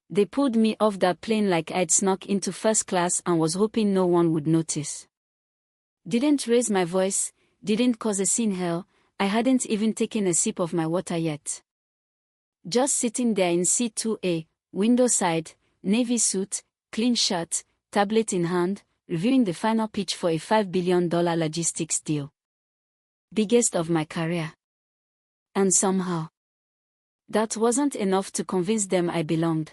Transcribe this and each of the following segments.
They pulled me off that plane like I'd snuck into first class and was hoping no one would notice. Didn't raise my voice, didn't cause a scene. Hell, I hadn't even taken a sip of my water yet. Just sitting there in seat 2A, window side, navy suit, clean shirt, tablet in hand, reviewing the final pitch for a $5 billion logistics deal. Biggest of my career. And somehow, that wasn't enough to convince them I belonged.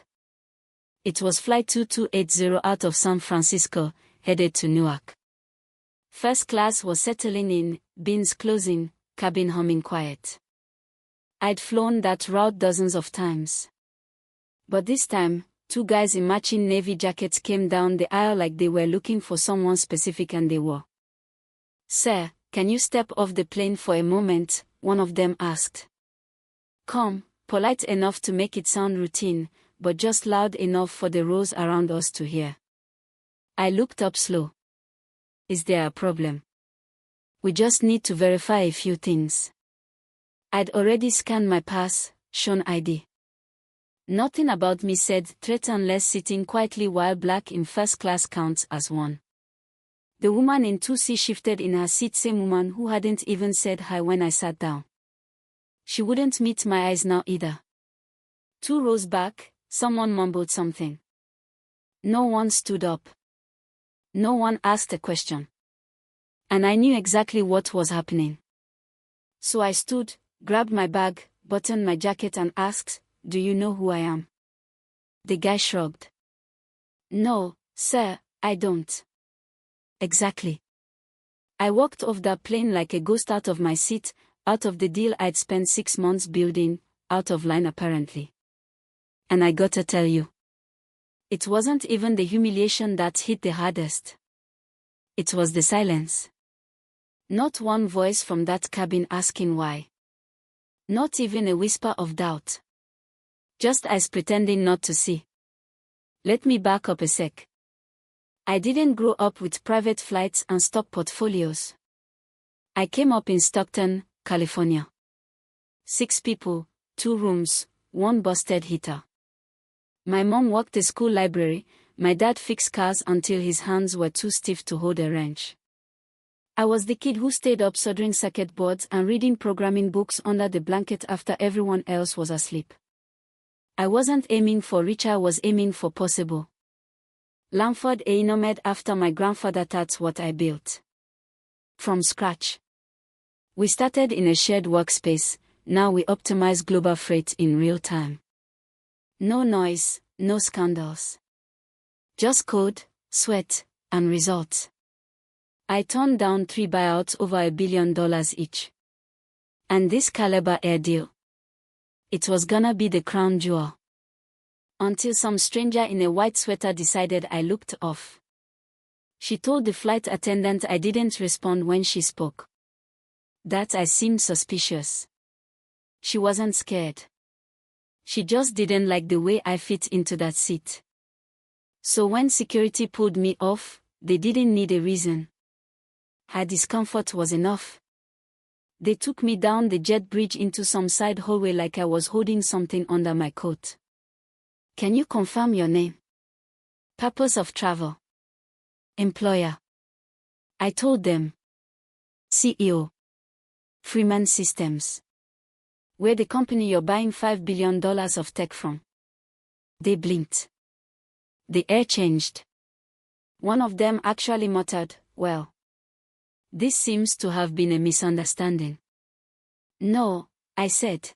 It was flight 2280 out of San Francisco, headed to Newark. First class was settling in, bins closing, cabin humming quiet. I'd flown that route dozens of times. But this time, two guys in matching navy jackets came down the aisle like they were looking for someone specific, and they were. "Sir, can you step off the plane for a moment?" one of them asked. Calm, polite enough to make it sound routine, but just loud enough for the rows around us to hear. I looked up slow. "Is there a problem? We just need to verify a few things." I'd already scanned my pass, shown ID. Nothing about me said threat unless sitting quietly while black in first class counts as one. The woman in 2C shifted in her seat, same woman who hadn't even said hi when I sat down. She wouldn't meet my eyes now either. 2 rows back, someone mumbled something. No one stood up. No one asked a question. And I knew exactly what was happening. So I stood, grabbed my bag, buttoned my jacket and asked, "Do you know who I am?" The guy shrugged. "No, sir, I don't." Exactly. I walked off that plane like a ghost, out of my seat, out of the deal I'd spent 6 months building, out of line apparently. And I gotta tell you, it wasn't even the humiliation that hit the hardest. It was the silence. Not one voice from that cabin asking why. Not even a whisper of doubt. Just eyes pretending not to see. Let me back up a sec. I didn't grow up with private flights and stock portfolios. I came up in Stockton, California. 6 people, 2 rooms, 1 busted heater. My mom worked the school library, my dad fixed cars until his hands were too stiff to hold a wrench. I was the kid who stayed up soldering circuit boards and reading programming books under the blanket after everyone else was asleep. I wasn't aiming for rich, I was aiming for possible. Lamford A. Nomad after my grandfather, that's what I built. From scratch. We started in a shared workspace, now we optimize global freight in real time. No noise, no scandals. Just code, sweat, and results. I turned down 3 buyouts over $1 billion each. And this caliber air deal. It was gonna be the crown jewel. Until some stranger in a white sweater decided I looked off. She told the flight attendant I didn't respond when she spoke. That I seemed suspicious. She wasn't scared. She just didn't like the way I fit into that seat. So when security pulled me off, they didn't need a reason. Her discomfort was enough. They took me down the jet bridge into some side hallway like I was holding something under my coat. "Can you confirm your name?" "Purpose of travel." "Employer." I told them. "CEO. Freeman Systems. We're the company you're buying $5 billion of tech from." They blinked. The air changed. One of them actually muttered, "Well, this seems to have been a misunderstanding." "No," I said.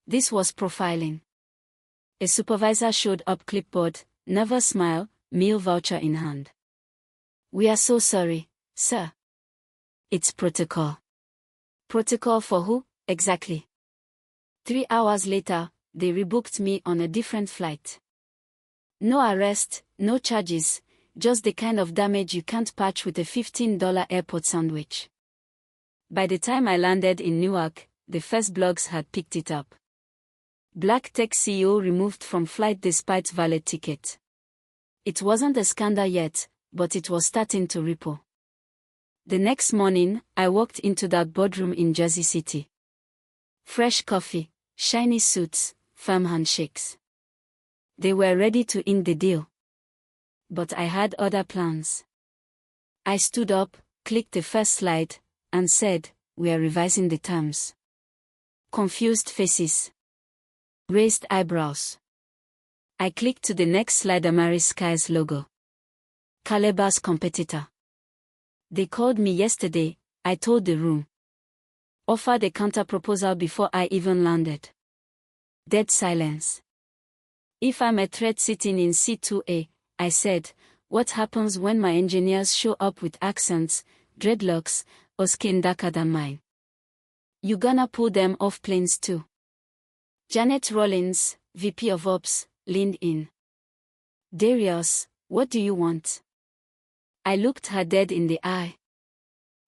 "This was profiling." A supervisor showed up, clipboard, nervous smile, meal voucher in hand. "We are so sorry, sir." "It's protocol." "Protocol for who, exactly?" 3 hours later, they rebooked me on a different flight. No arrest, no charges, just the kind of damage you can't patch with a $15 airport sandwich. By the time I landed in Newark, the first blogs had picked it up. Black tech CEO removed from flight despite valid ticket. It wasn't a scandal yet, but it was starting to ripple. The next morning, I walked into that boardroom in Jersey City. Fresh coffee, shiny suits, firm handshakes. They were ready to ink the deal. But I had other plans. I stood up, clicked the first slide, and said, "We are revising the terms." Confused faces. Raised eyebrows. I clicked to the next slide. Amerisky's logo. Calabar's competitor. They called me yesterday, I told the room. Offered a counter-proposal before I even landed. Dead silence. If I'm a threat sitting in C2A, I said, what happens when my engineers show up with accents, dreadlocks, or skin darker than mine? You gonna pull them off planes too? Janet Rollins, VP of Ops, leaned in. Darius, what do you want? I looked her dead in the eye.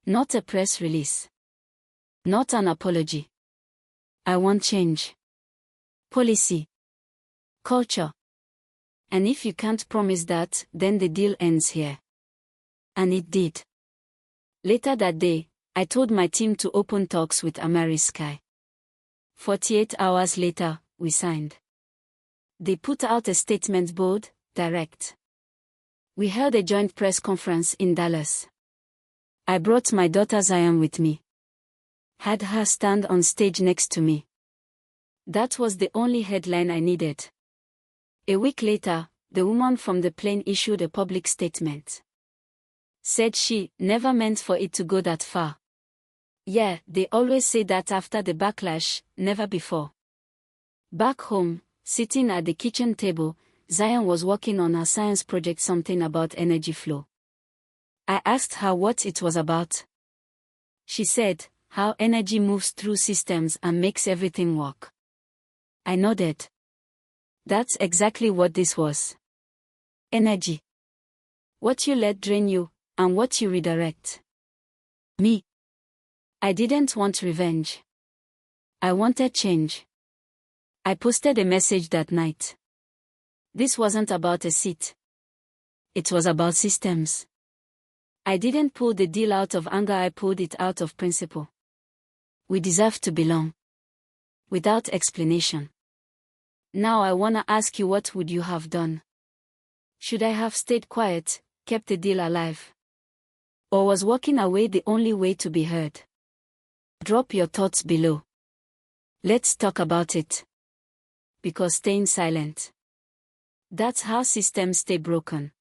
Not a press release. Not an apology. I want change. Policy. Culture. And if you can't promise that, then the deal ends here. And it did. Later that day, I told my team to open talks with Amerisky. 48 hours later, we signed. They put out a statement bold, direct. We held a joint press conference in Dallas. I brought my daughter Zion with me. Had her stand on stage next to me. That was the only headline I needed. A week later, the woman from the plane issued a public statement. Said she never meant for it to go that far. Yeah, they always say that after the backlash, never before. Back home, sitting at the kitchen table, Zion was working on her science project, something about energy flow. I asked her what it was about. She said, how energy moves through systems and makes everything work. I nodded. That's exactly what this was. Energy. What you let drain you, and what you redirect. Me. I didn't want revenge. I wanted change. I posted a message that night. This wasn't about a seat. It was about systems. I didn't pull the deal out of anger, I pulled it out of principle. We deserve to belong. Without explanation. Now I wanna ask you, what would you have done? Should I have stayed quiet, kept the deal alive? Or was walking away the only way to be heard? Drop your thoughts below. Let's talk about it. Because staying silent. That's how systems stay broken.